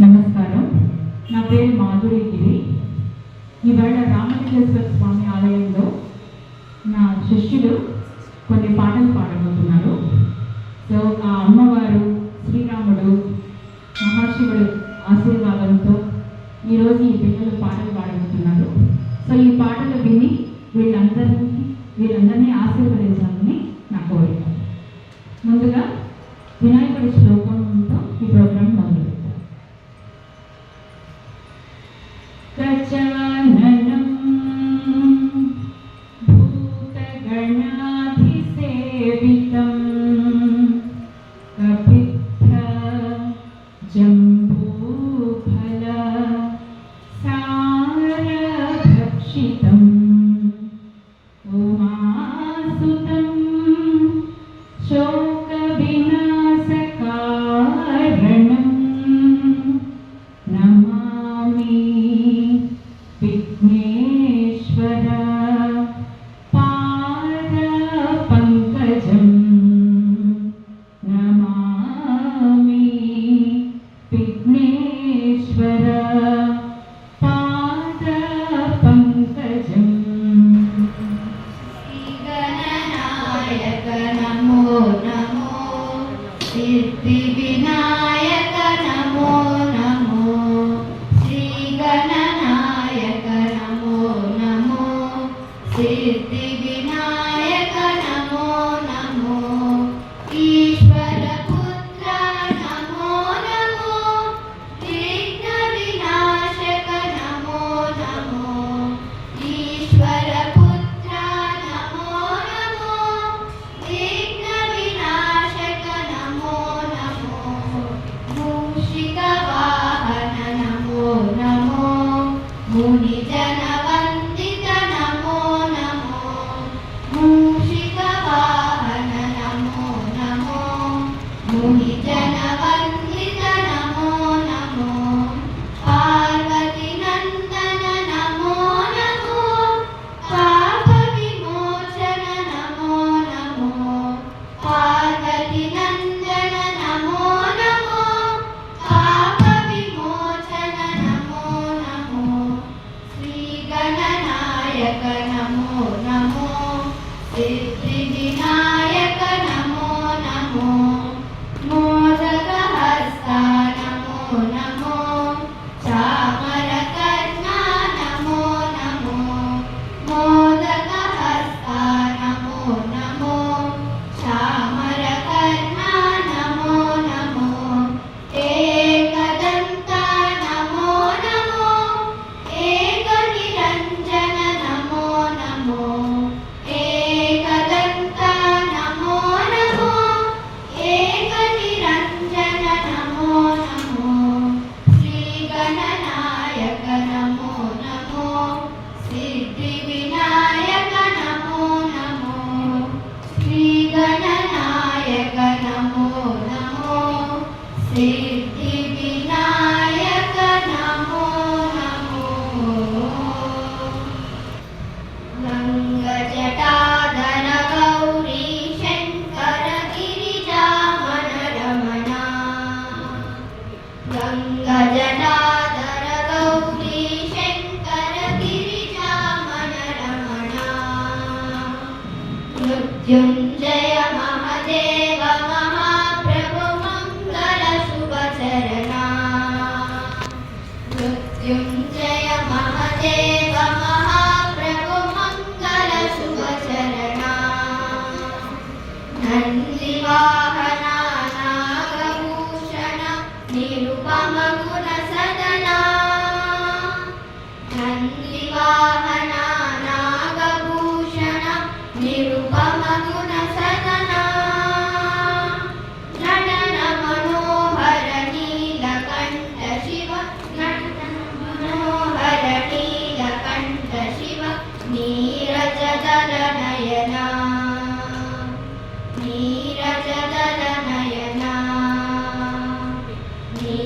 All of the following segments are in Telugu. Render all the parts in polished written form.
నమస్కారం. నా పేరు మాధురి గిరి. ఇవాళ రామలింగేశ్వర స్వామి ఆలయంలో నా శిష్యులు కొన్ని పాటలు పాడబోతున్నారు. సో ఆ అమ్మవారు శ్రీరాముడు మహాశివుడు ఆశీర్వాదంతో ఈరోజు ఈ పిల్లలు పాటలు పాడబోతున్నారు. సో ఈ పాటలు విని వీళ్ళందరినీ ఆశీర్వదించాలని నా కోరిక. ముందుగా వినాయకుడి శ్లోకంతో ఈ ప్రోగ్రాం మొదలు పెడతారు. గజాననం భూతగణాధిసేవితం కపిత్థ జంబూఫల సారభక్షితం ఉమాసుతం శోకవినాశకారణం నమామి విఘ్నేశ్వర పాదపంకజం. నమామి విఘ్నేశ్వర పాదపంకజం. శ్రీగణనాయక నమో నమో, సిద్ధివినాయక నమో నమో, శ్రీగణనాయక నమో నమో, సిద్ధివినాయక నమో నమో, ఈశ్వరపుత్ర నమో నమో, విఘ్న వినాశక నమో నమో, ఈశ్వరపుత్ర నమో నమో, విఘ్న వినాశక నమో నమో, మూషిక వాహన నమో నమో, మునిజన వందిత నమో నమో, మూషిక వాహన నమో నమో, మునిజన వందిత నమో నమో, పార్వతి నందన నమో నమో, పాప విమోచన నమో నమో, పార్వతి నందన నమో నమో, పాప విమోచన నమో నమో, శ్రీగణనాయక నమో నమో, సిద్ధివినాయక నమో నమో, మోదకహస్త నమో నమో, చామరకర్ణ నమో నమో, మోదకహస్త నమో నమో, చామరకర్ణ నమో నమో, ఏకదంత నమో నమో, ఏకనిరంజన నమో నమో, ఏకదంత నమో నమో, ఏకనిరంజన నమో నమో, శ్రీగణనాయక నమో నమో, సిద్ధివినాయక నమో నమో, శ్రీగణనాయక నమో నమో, సిద్ధివినాయక నమో నమో. గంగజటాధర గౌరీ శంకర గిరిజామన రమణ, గంగజటాధర గౌరీ శంకర గిరిజామన రమణ, మృత్యుంజయ మహదేవ మహాప్రభు మంగళ శుభచరణ, మృత్యుంజయ మహదేవ మహాప్రభు మంగళ శుభచరణ, నందివాహన నాగభూషణ నిరుపమ గుణ సదన, నందివాహన నాగభూషణ నిరుపమ గుణ సదన, నటన మనోహర నీలకంఠ శివ, నటన మనోహర నీలకంఠ శివ, నీరజదల నయన, నీరజదల నయన, నీ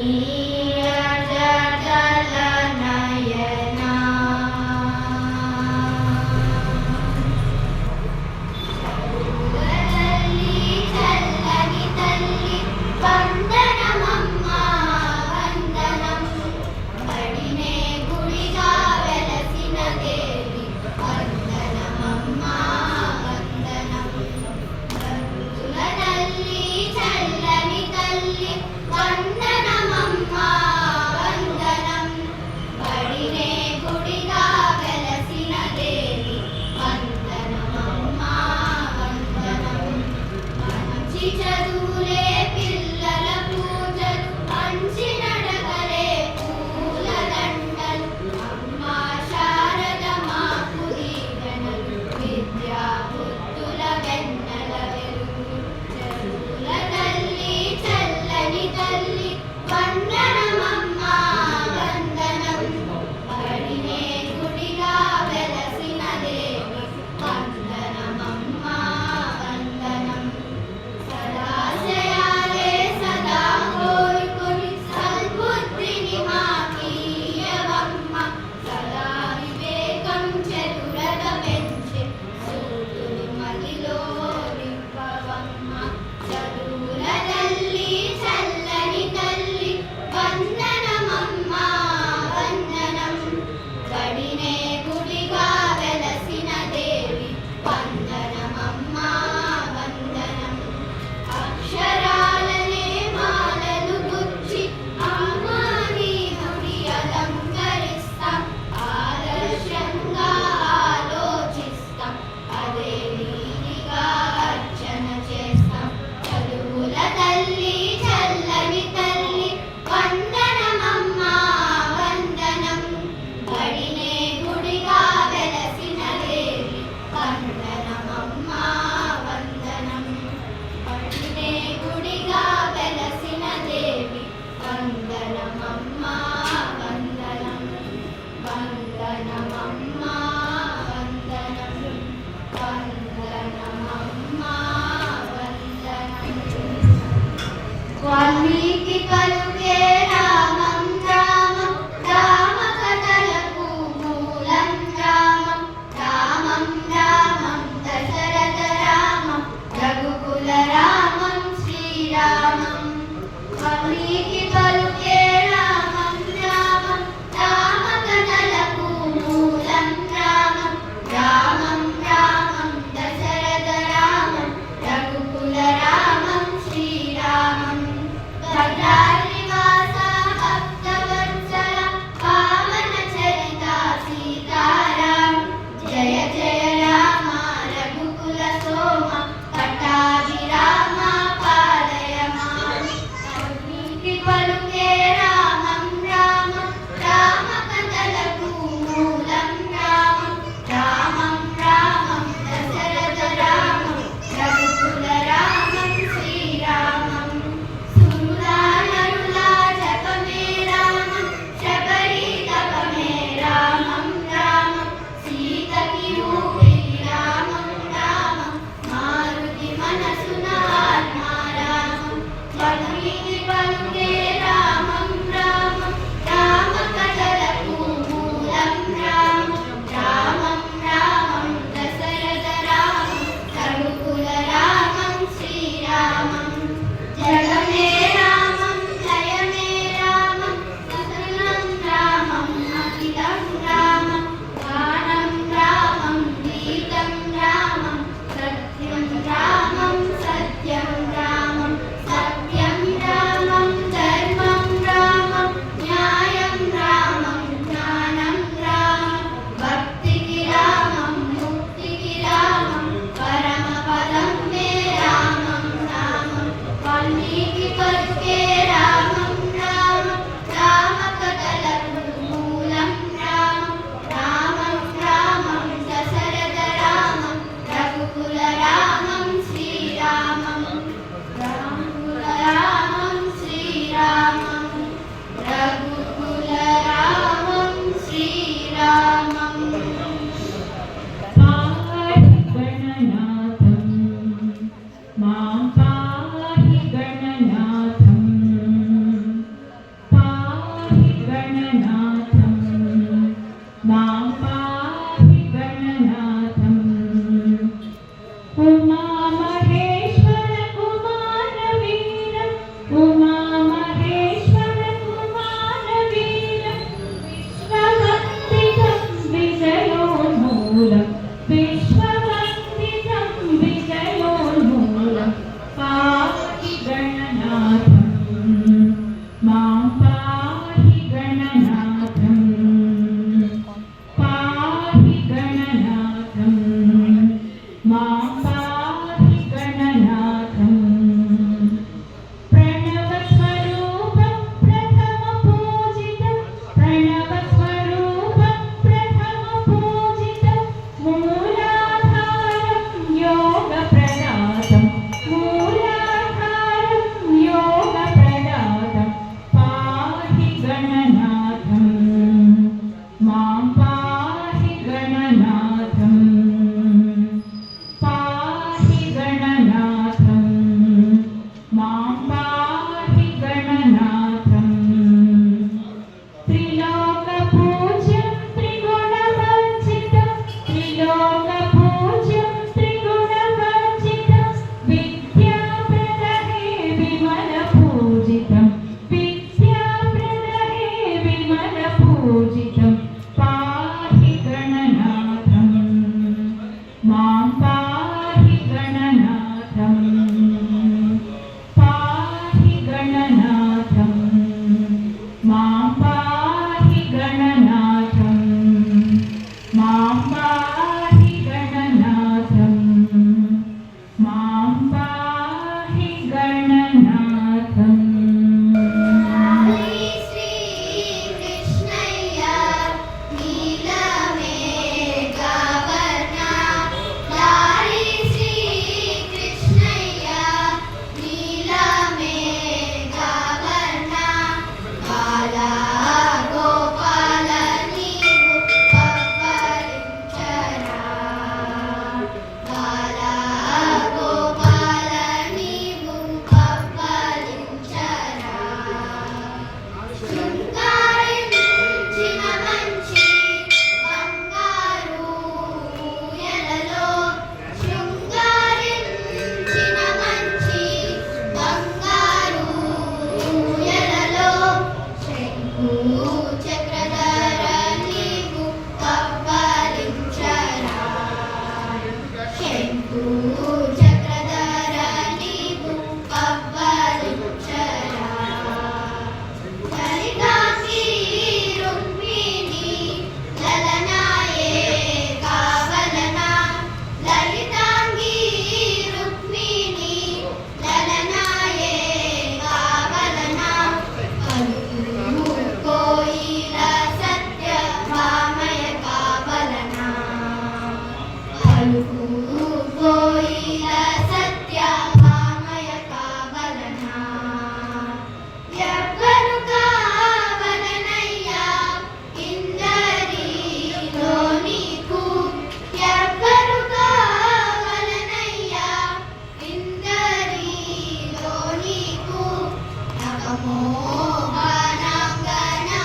నవమోహనాంగనా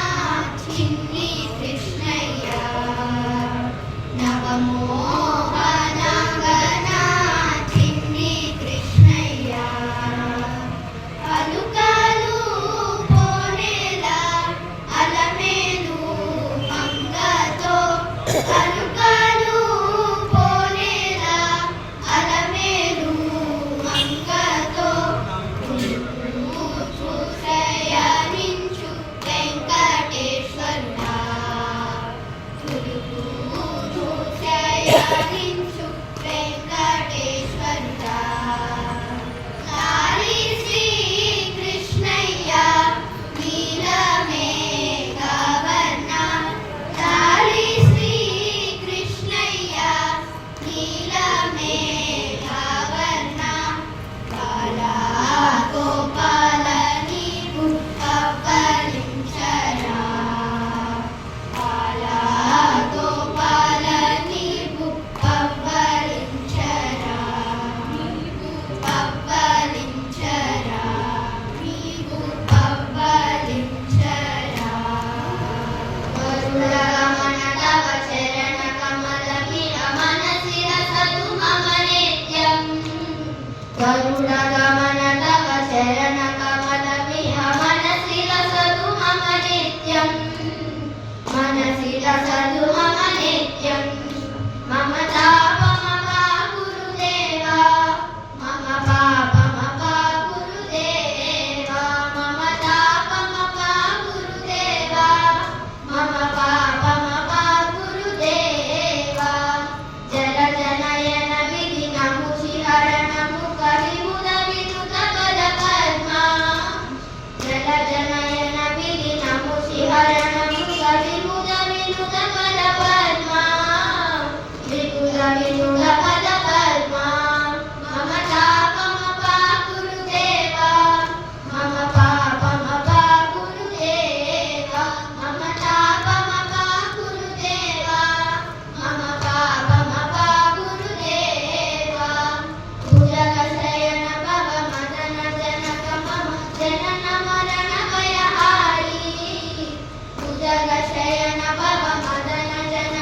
చిన్ని కృష్ణయ్య నవమోహనాంగనా చిన్ని కృష్ణయ్య అలుకాలు పోనేలా అలమేలు మంగతో అలుకాలు పోనేలా అలమేలు మంగతో చూసయనించు వెంకటేశ్వరుడా చూసయనించు వెంకటేశ్వరుడా లాలి శ్రీ కృష్ణయ్య నీలమే గవర్ణ లాలి శ్రీ కృష్ణయ్య నీలమే గవర్ణ బాలా గోపాల నీవు పవలించరా బాలా గోపాల నీవు పవలించరా నీవు పవలించరా నీవు పవలించరా వరుణగమన తవ చరణ కమలమిర మనసిరసతు మమ నిత్యం వరుణగమన తవ చరణ కమలమిర మనసిరసతు మమ నిత్యం మనసిరసతు మమ నిత్యం మమ తాపమపా గురుదేవా మమ పాపమపా గురుదేవా మమ తాపమపా గురుదేవా మమ పాపమపా గురుదేవా జల జనయన విధినము శిహరణము కవిముద వినుత పద పద్మా జల జనయన విధినము శిహరణము కవిముద వినుత పద పద్మా విపుల వినుత పద పద్మా మమ తాపమపా గురుదేవా మమ పాపమపా గురుదేవా మమ తాపమపా గురుదేవా మమ పాపమపా గురుదేవా భుజగ శయన భవ మదన జనక మమ జనన మరణ భయహారి భుజగ శయన భవ మదన జనక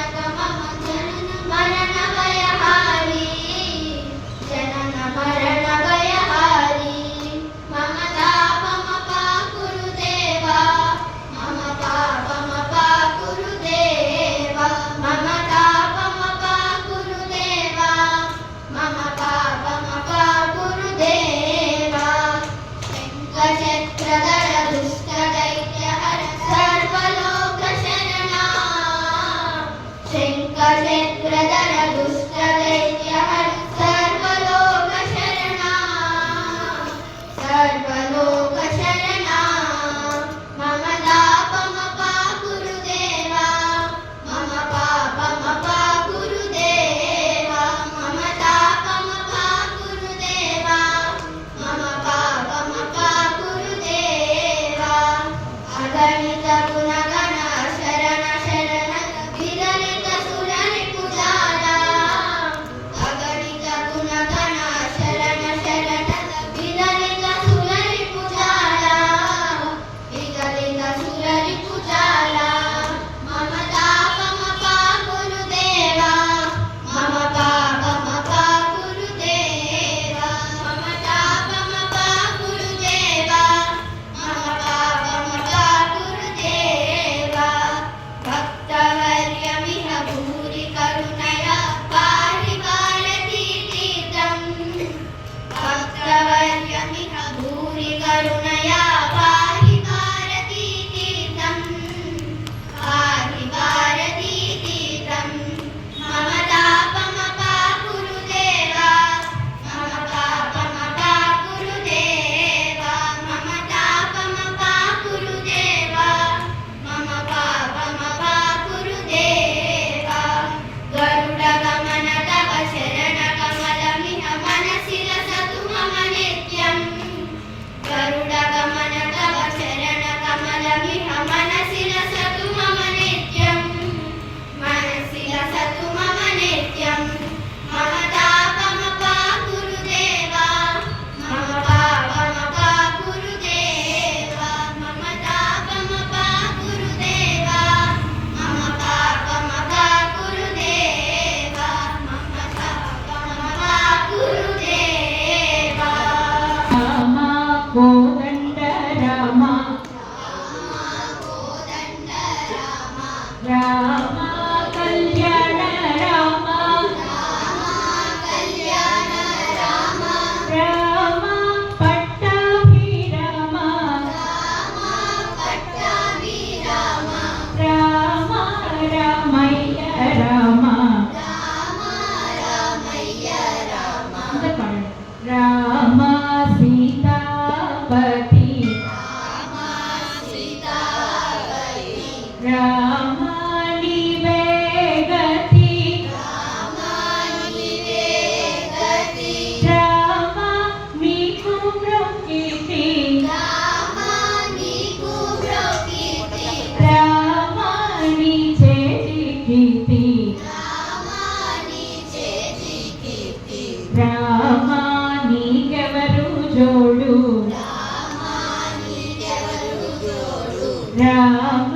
రామ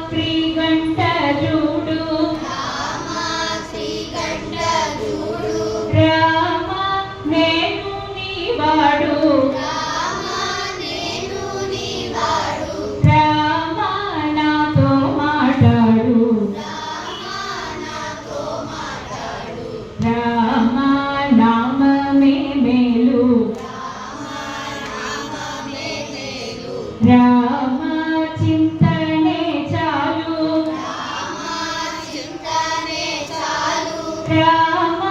శ్రీకంఠ చూడు రామ నేను నీవాడు రామ నాతో మాట్లాడు రామ నామమే మేలు రామ చింతనే చాలు రామ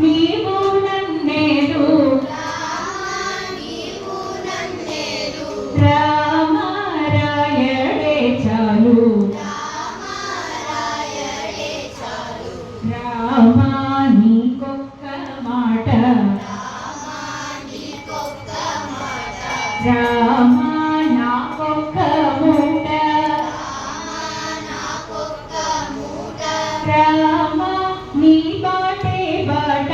నీవు నన్నేలు రామ రాయడే చాలు రామ నీకొక్క మాట రామ నాకొక్క మూట రామ నీ బాటే బాట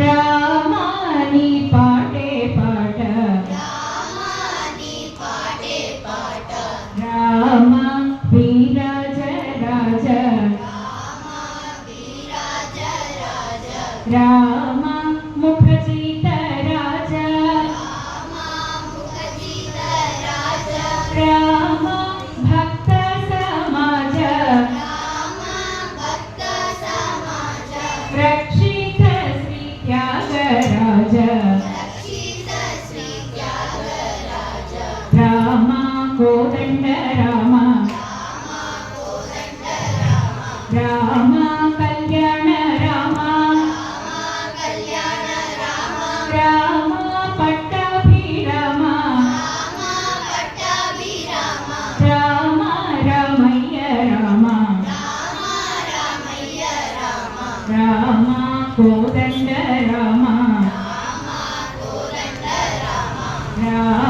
రామ నీ పాటే పాట రామ వీరాజ రాజ రామ ముఖజిత రాజ రామ భక్త సమాజ రక్షిత శ్రీ త్యాగరాజ రామ కోదండ రామ రామ కళ్యాణ రామ రామ పట్టాభిరామ రామ రామయ్య రామ రామ కోదండ రామ రామ